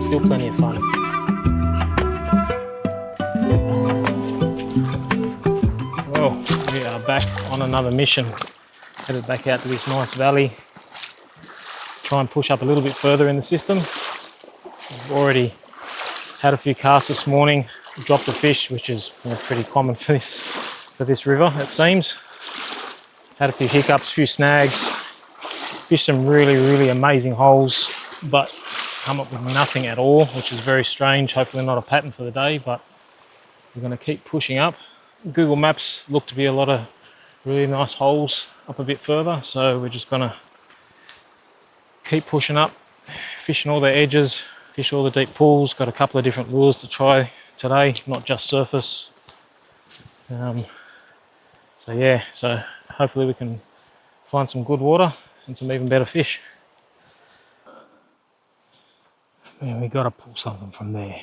Still plenty of fun. Well, we are back on another mission. Headed back out to this nice valley. Try and push up a little bit further in the system. I've already had a few casts this morning. Dropped a fish, which is pretty common for this river, it seems. Had a few hiccups, a few snags. Fished some really amazing holes, but come up with nothing at all, which is very strange. Hopefully not a pattern for the day, but we're going to keep pushing up. Google Maps look to be a lot of really nice holes up a bit further, so we're just going to keep pushing up, fishing all the edges, fish all the deep pools. Got a couple of different lures to try today, not just surface. So hopefully we can find some good water and some even better fish. Man, we got to pull something from there.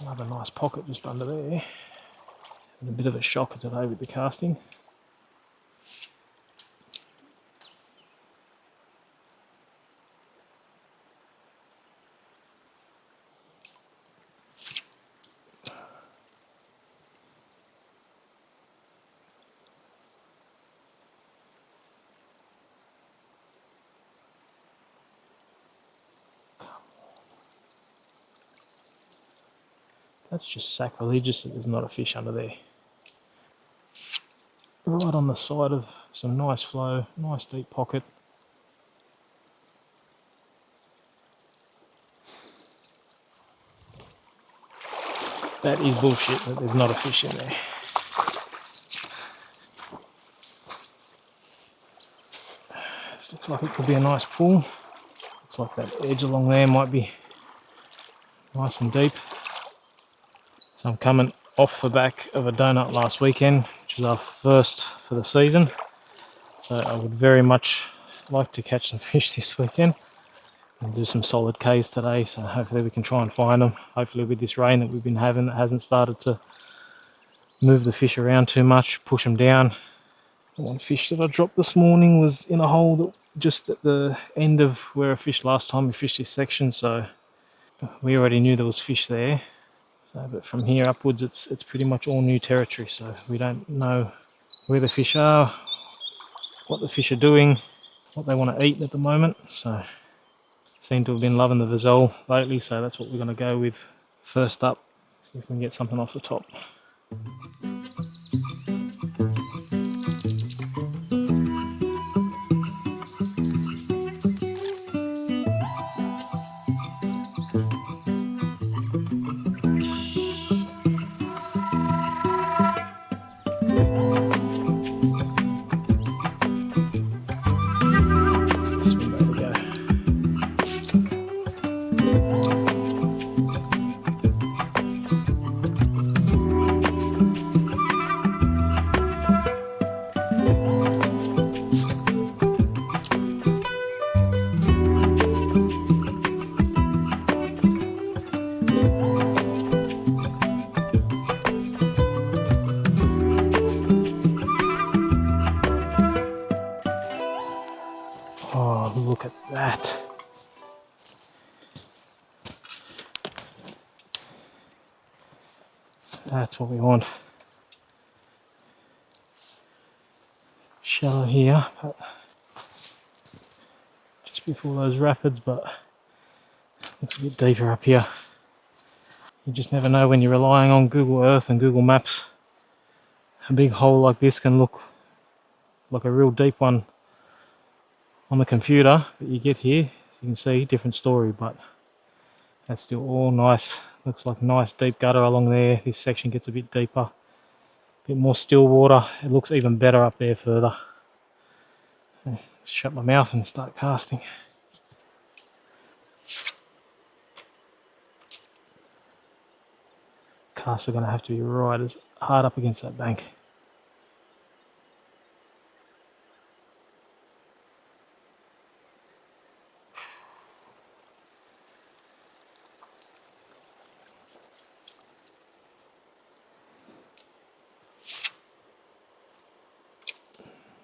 Another nice pocket just under there. And a bit of a shocker today with the casting. That's just sacrilegious that there's not a fish under there. Right on the side of some nice flow, nice deep pocket. That is bullshit that there's not a fish in there. This looks like it could be a nice pool. Looks like that edge along there might be nice and deep. So I'm coming off the back of a donut last weekend, which is our first for the season. So I would very much like to catch some fish this weekend and do some solid Ks today. So hopefully we can try and find them. Hopefully with this rain that we've been having, that hasn't started to move the fish around too much, push them down. The one fish that I dropped this morning was in a hole that just at the end of where I fished last time we fished this section. So we already knew there was fish there. So, but from here upwards, it's pretty much all new territory. So we don't know where the fish are, what the fish are doing, what they want to eat at the moment. So seem to have been loving the Vizol lately. So that's what we're going to go with first up. See if we can get something off the top. Oh, look at that. That's what we want. Shallow here, but just before those rapids, but looks a bit deeper up here. You just never know when you're relying on Google Earth and Google Maps. A big hole like this can look like a real deep one on the computer, but you get here, as you can see, different story, but that's still all nice. Looks like a nice deep gutter along there. This section gets a bit deeper, a bit more still water. It looks even better up there further. Let's shut my mouth and start casting. casts are going to have to be right as hard up against that bank.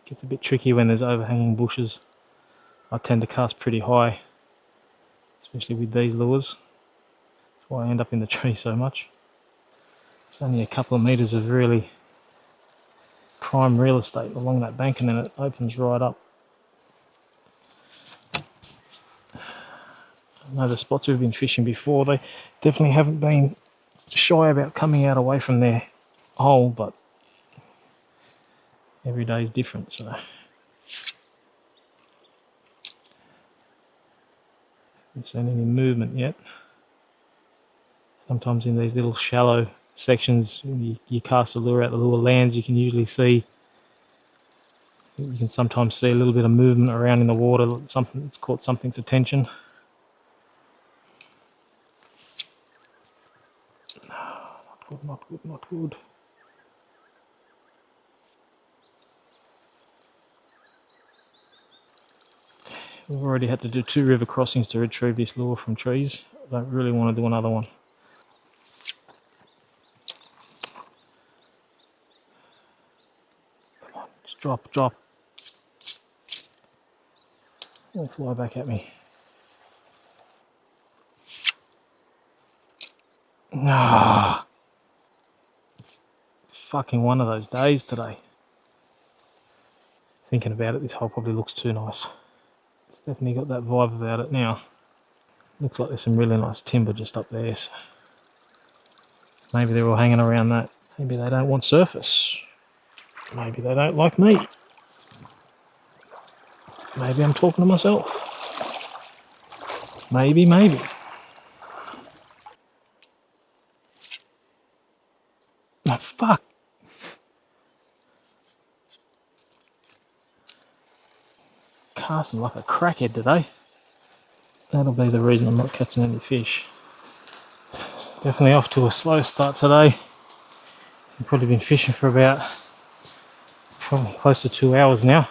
Gets a bit tricky when there's overhanging bushes. I tend to cast pretty high, especially with these lures. That's why I end up in the tree so much. It's only a couple of metres of really prime real estate along that bank, and then it opens right up. I know the spots we've been fishing before, they definitely haven't been shy about coming out away from their hole, but every day is different, so haven't seen any movement yet. Sometimes in these little shallow sections, you cast a lure out, the lure lands, you can usually see, you can sometimes see a little bit of movement around in the water, something that's caught something's attention. Not good, not good, not good. We've already had to do 2 river crossings to retrieve this lure from trees. I don't really want to do another one. Come on, just drop, drop. It'll fly back at me. Ah, fucking one of those days today. Thinking about it, this hole probably looks too nice. It's definitely got that vibe about it now. Looks like there's some really nice timber just up there. So maybe they're all hanging around that. Maybe they don't want surface. Maybe they don't like me. Maybe I'm talking to myself. Maybe, maybe. Oh, fuck. Casting like a crackhead today. That'll be the reason I'm not catching any fish. Definitely off to a slow start today. I've probably been fishing for about probably close to 2 hours now.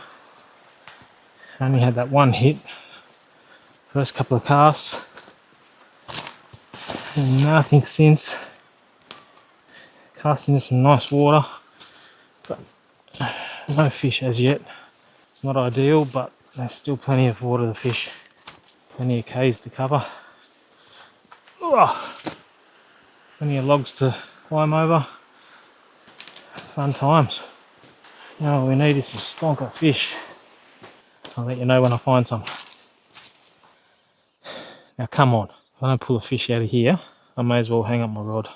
I only had that one hit. First couple of casts. And nothing since. Casting in some nice water. But no fish as yet. It's not ideal, but there's still plenty of water to fish. Plenty of Ks to cover. Oh, plenty of logs to climb over. Fun times. Now all we need is some stonker fish. I'll let you know when I find some. Now come on, if I don't pull a fish out of here, I may as well hang up my rod.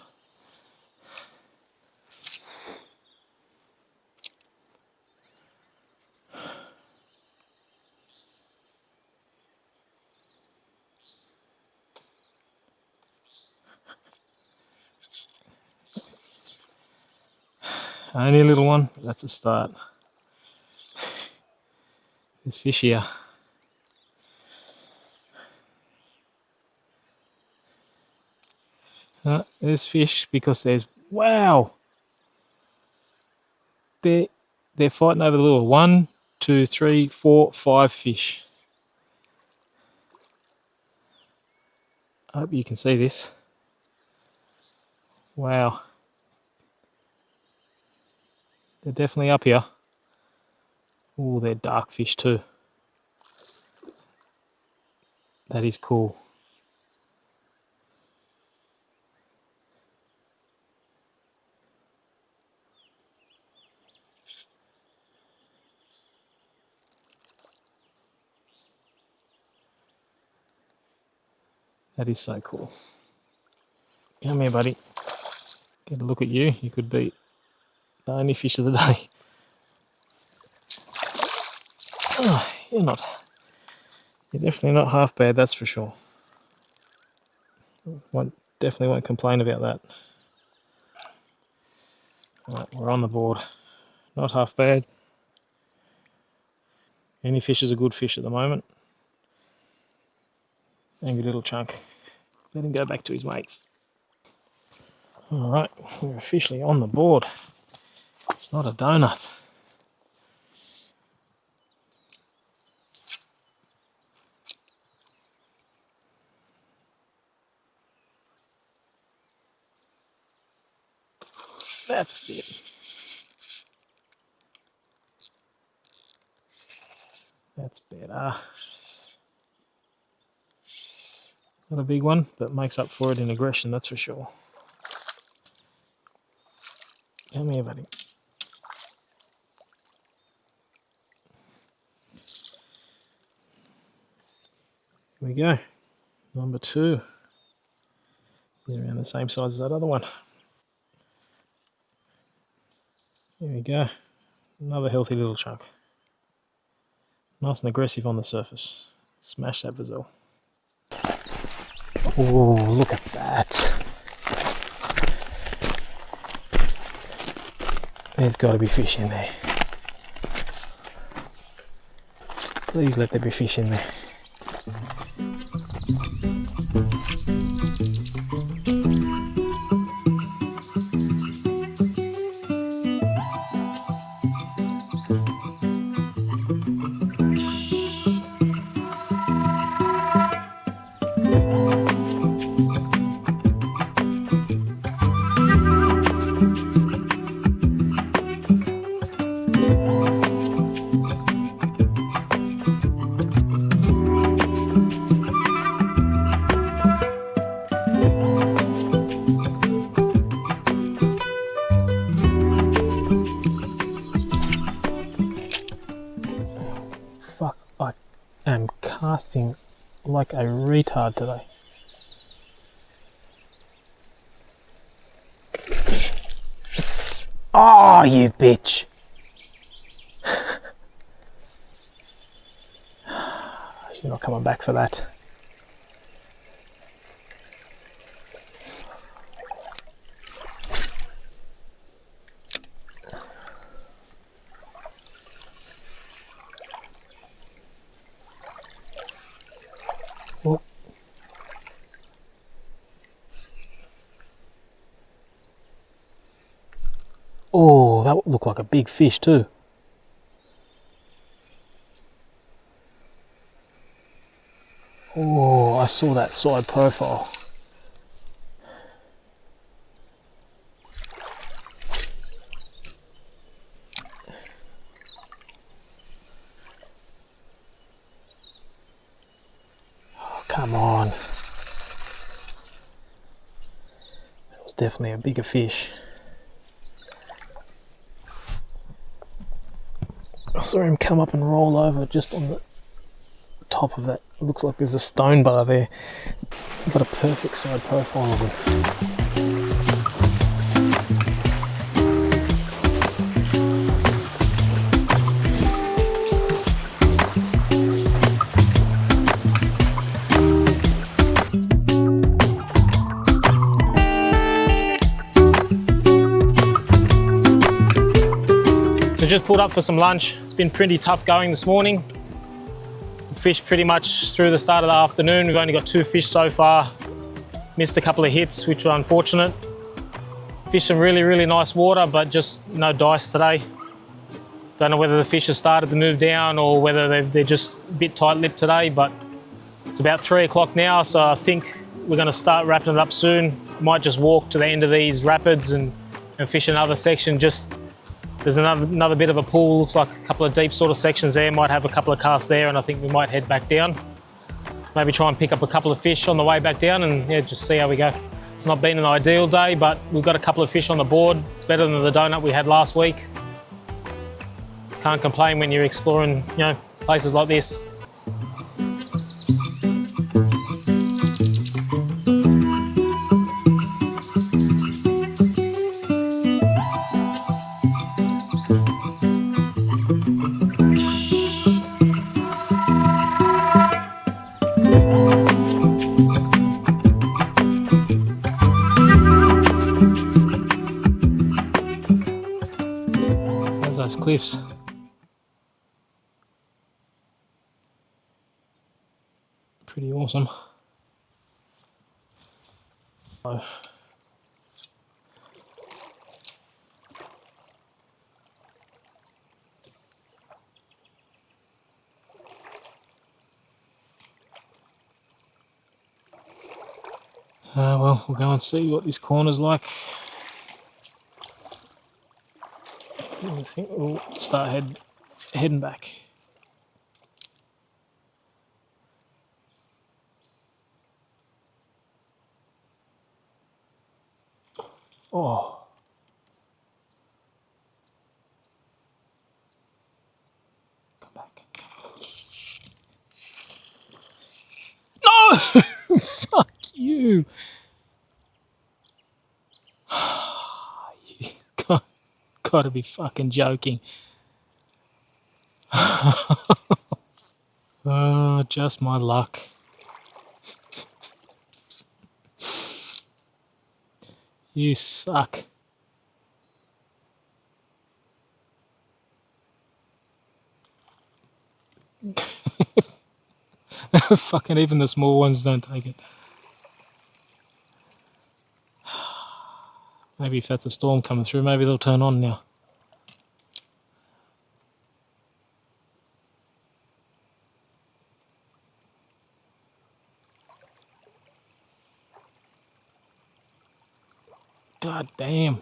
Only a little one, but that's a start. There's fish here. There's fish because there's, wow! They're fighting over the lure. 1, 2, 3, 4, 5 fish. I hope you can see this. Wow. They're definitely up here. Oh, they're dark fish too. That is cool. That is so cool. Come here, buddy. Get a look at you. You could be the only fish of the day. Oh, you're definitely not half bad, that's for sure. Definitely won't complain about that. Right, we're on the board. Not half bad. Any fish is a good fish at the moment. Angry little chunk. Let him go back to his mates. Alright, we're officially on the board. It's not a donut. That's it. That's better. Not a big one, but makes up for it in aggression, that's for sure. Come here, buddy. Here we go. Number 2. He's around the same size as that other one. There we go. Another healthy little chunk. Nice and aggressive on the surface. Smash that Brazil. Oh, look at that. There's got to be fish in there. Please let there be fish in there. Fuck, I am casting like a retard today. Oh, you bitch. You're not coming back for that. Oh. Oh, that would look like a big fish too. Oh, I saw that side profile. Oh, come on. That was definitely a bigger fish. I saw him come up and roll over just on the top of that. It looks like there's a stone bar there. Got a perfect side profile of him. So just pulled up for some lunch. It's been pretty tough going this morning. Fished pretty much through the start of the afternoon. We've only got 2 fish so far. Missed a couple of hits, which were unfortunate. Fished some really, really nice water, but just no dice today. Don't know whether the fish have started to move down or whether they're just a bit tight-lipped today, but it's about 3 o'clock now, so I think we're gonna start wrapping it up soon. Might just walk to the end of these rapids and fish another section. There's another bit of a pool, looks like a couple of deep sort of sections there, might have a couple of casts there, and I think we might head back down. Maybe try and pick up a couple of fish on the way back down and yeah, just see how we go. It's not been an ideal day, but we've got a couple of fish on the board. It's better than the donut we had last week. Can't complain when you're exploring, places like this. Those cliffs. Pretty awesome. So, Well, we'll go and see what this corner's like. I think we'll start heading back. Oh. Come back. No! Fuck you. You've got to be fucking joking. Oh, just my luck. You suck. Fucking even the small ones don't take it. Maybe if that's a storm coming through, maybe they'll turn on now. God damn.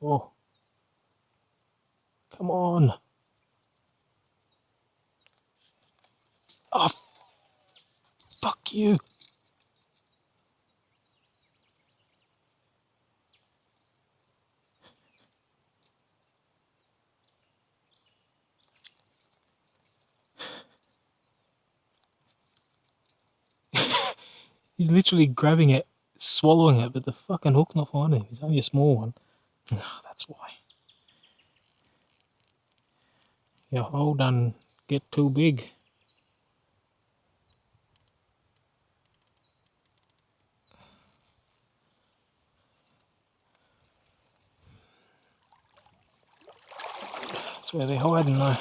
Oh. Come on. Oh, fuck you. He's literally grabbing it, swallowing it, but the fucking hook's not finding him. He's only a small one. Oh, that's why. Your hole done get too big. That's where they're hiding though.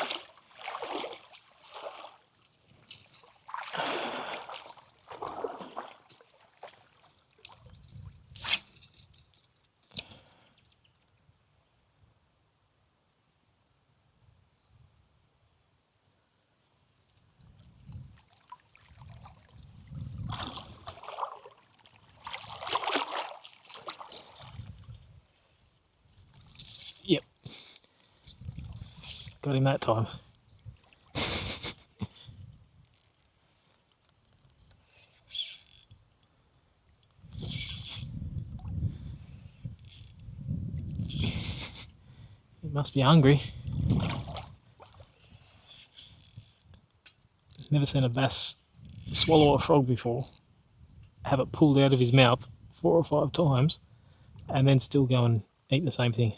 Yep. Got him that time. He must be hungry. Never seen a bass swallow a frog before, have it pulled out of his mouth 4 or 5 times, and then still go and eat the same thing.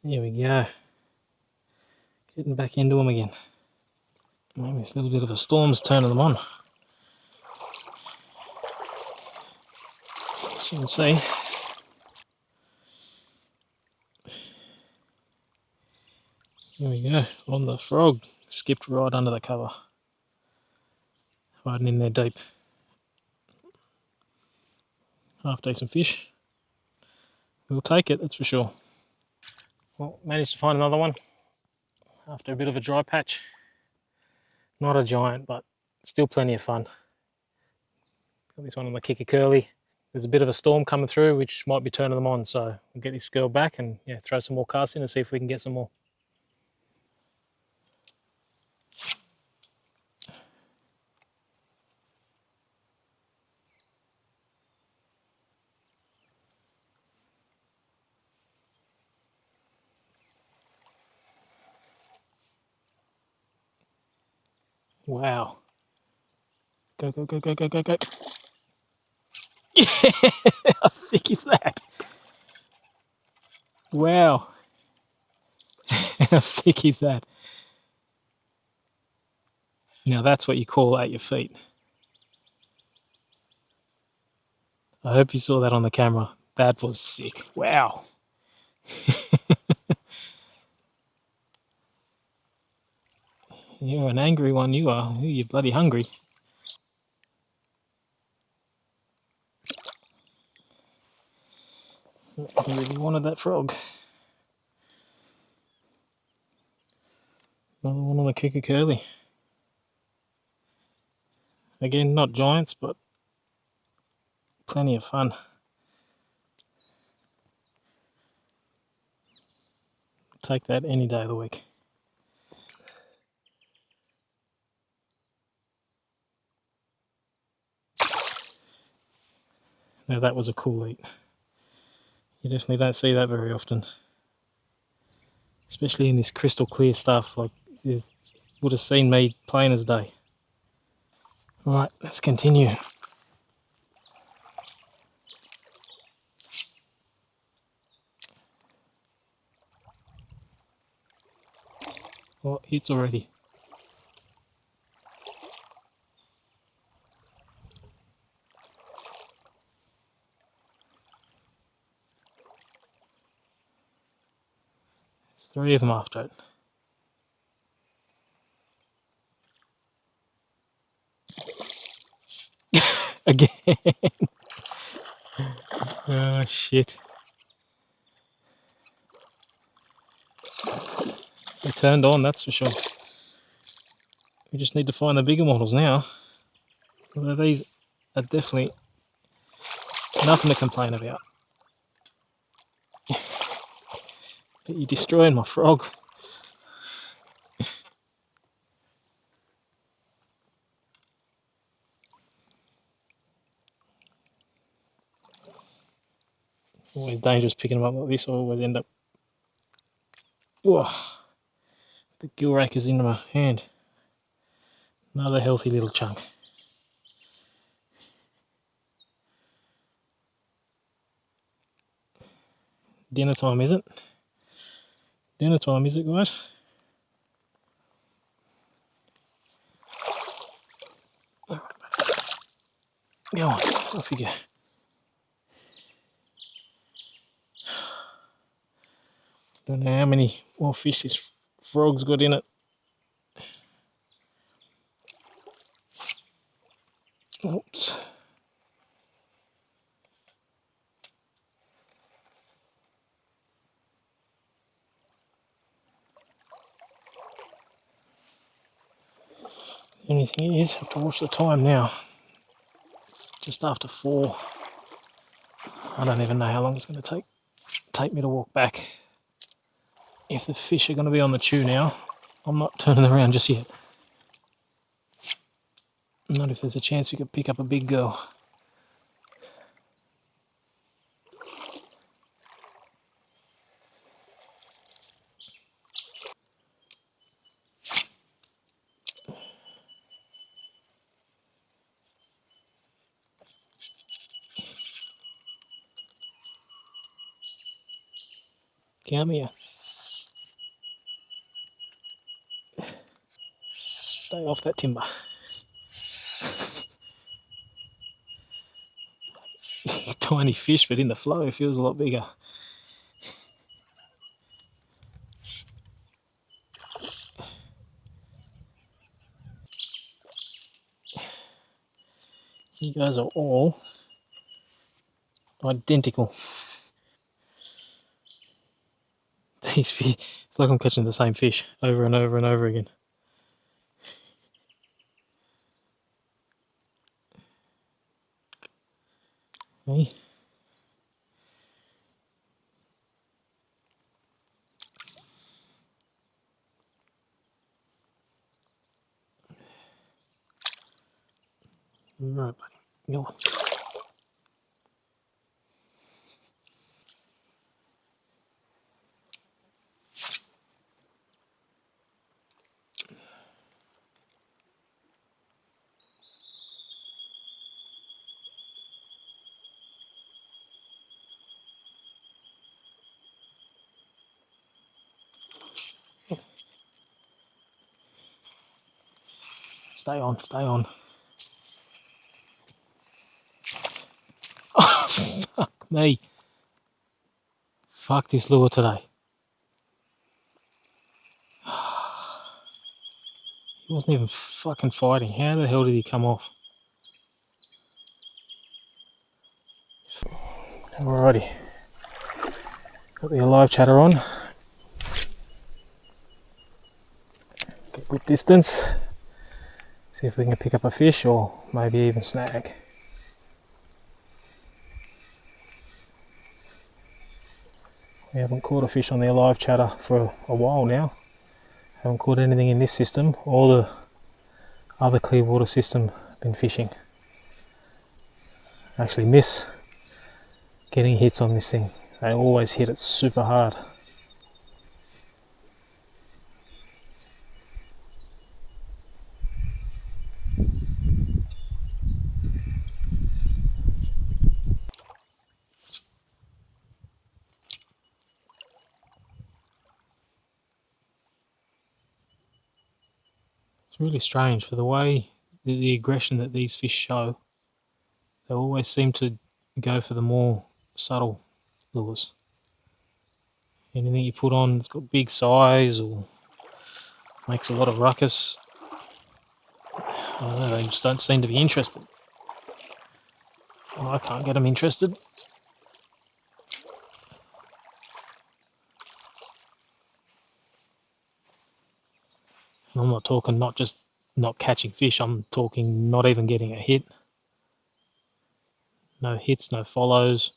There we go. Getting back into them again. Maybe this little bit of a storm's turning them on. As you can see. Here we go. On the frog. Skipped right under the cover. Hiding in there deep. Half decent fish. We'll take it, that's for sure. Well, managed to find another one after a bit of a dry patch. Not a giant, but still plenty of fun. Got this one on the kicker curly. There's a bit of a storm coming through, which might be turning them on. So we'll get this girl back and throw some more casts in and see if we can get some more. Wow. Go, go, go, go, go, go, go. Yeah, how sick is that? Wow. How sick is that? Now that's what you call at your feet. I hope you saw that on the camera. That was sick. Wow. You're an angry one, you are. You're bloody hungry. You really wanted that frog. Another one on the kicker curly. Again, not giants, but plenty of fun. Take that any day of the week. Now that was a cool eat. You definitely don't see that very often, especially in this crystal clear stuff. Like, you would have seen me plain as day. All right, let's continue. Oh, hits already. There's 3 of them after it. Again. Oh, shit. They turned on, that's for sure. We just need to find the bigger models now. Although these are definitely nothing to complain about. But you're destroying my frog. Always dangerous picking them up like this. I always end up... Whoa, the gill rake is in my hand. Another healthy little chunk. Dinner time, is it? Dinner time, is it, guys? Go on, off you go. Don't know how many more fish this frog's got in it. Oops. The only thing is, I have to watch the time now. It's just after 4. I don't even know how long it's going to take me to walk back. If the fish are going to be on the chew now, I'm not turning around just yet. Not if there's a chance we could pick up a big girl. Come here. Stay off that timber. Tiny fish, but in the flow it feels a lot bigger. You guys are all identical. These fish, it's like I'm catching the same fish over and over and over again. Hey? Right, buddy. Go on. Stay on, stay on. me. Fuck this lure today. He wasn't even fucking fighting. How the hell did he come off? Alrighty. Got the Alive Chatter on. Get a good distance. See if we can pick up a fish or maybe even snag. We haven't caught a fish on the Alive Chatter for a while now. Haven't caught anything in this system or the other Clearwater system been fishing. I actually miss getting hits on this thing. They always hit it super hard. It's really strange for the way the aggression that these fish show. They always seem to go for the more subtle lures. Anything you put on that's got big size or makes a lot of ruckus, I don't know, they just don't seem to be interested. And I can't get them interested. And I'm not talking not just not catching fish, I'm talking not even getting a hit. No hits, no follows.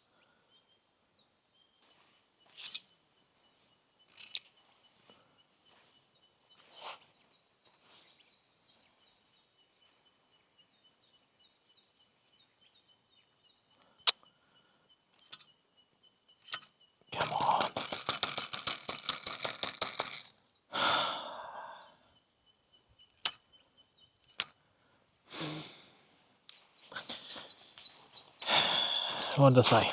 Come on. What did I say?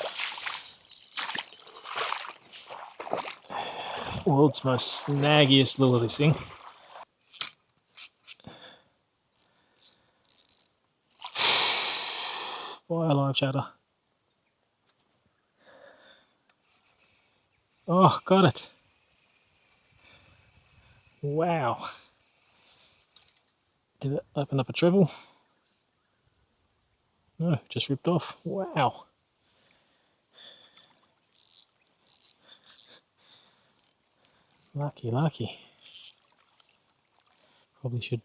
World's most snaggiest lure, this thing. Why Alive Chatter? Oh, got it. Wow. Did it open up a treble? No, just ripped off. Wow. Lucky, lucky. Probably should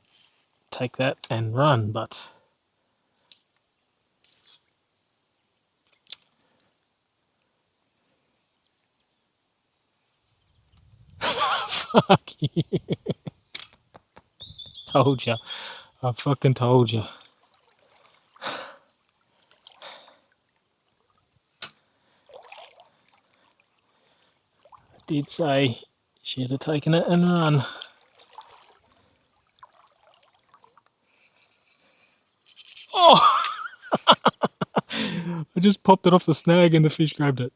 take that and run, but fuck you. Told you. I fucking told you. I did say should have taken it and run. Oh! I just popped it off the snag and the fish grabbed it.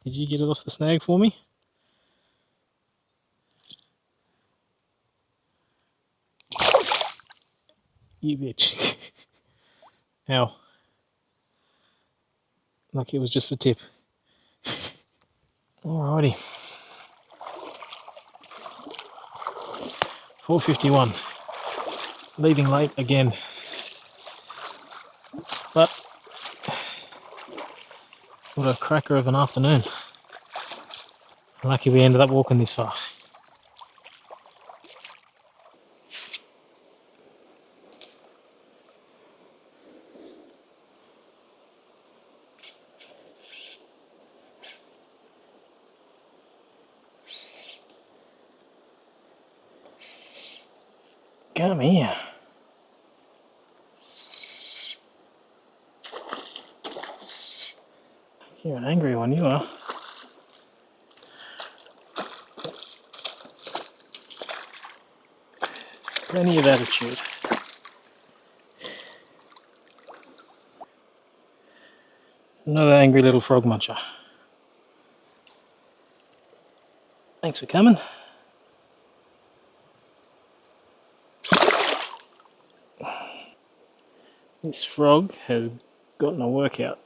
Did you get it off the snag for me? You bitch. Ow. Like it was just a tip. Alrighty. 4:51. Leaving late again. But what a cracker of an afternoon. Lucky we ended up walking this far. Come here. You're an angry one, you are. Plenty of attitude. Another angry little frog muncher. Thanks for coming. This frog has gotten a workout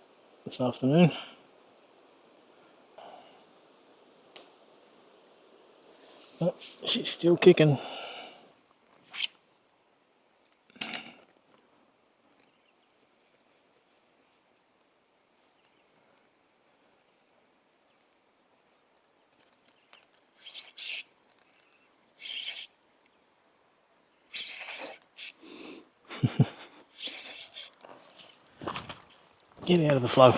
this afternoon. Oh, she's still kicking. Get out of the flow.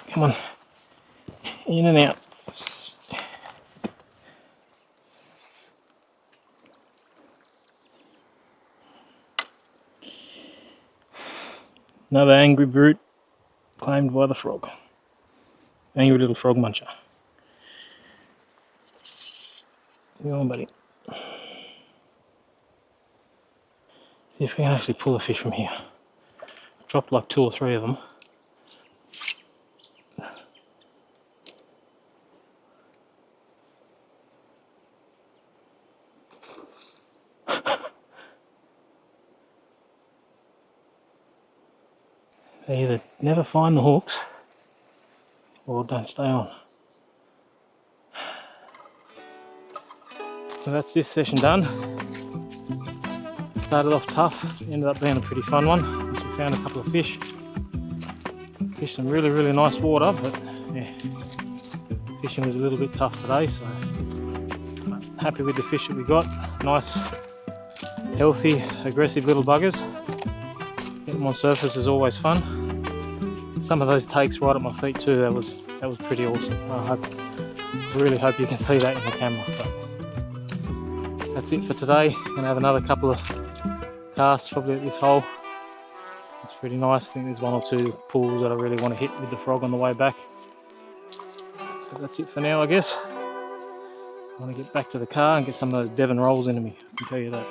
Come on. In and out. Another angry brute claimed by the frog. Angry little frog muncher. Come on, buddy. See if we can actually pull a fish from here. Dropped like 2 or 3 of them. They either never find the hooks or don't stay on. So that's this session done. Started off tough, ended up being a pretty fun one. We found a couple of fish. Fished some really, really nice water, but yeah, fishing was a little bit tough today, so happy with the fish that we got. Nice, healthy, aggressive little buggers. Getting them on surface is always fun. Some of those takes right at my feet too, that was pretty awesome. I really hope you can see that in the camera. But that's it for today. Gonna have another couple of casts probably at this hole. It's pretty nice. I think there's 1 or 2 pools that I really want to hit with the frog on the way back. But that's it for now, I guess. I want to get back to the car and get some of those Devon rolls into me, I can tell you that.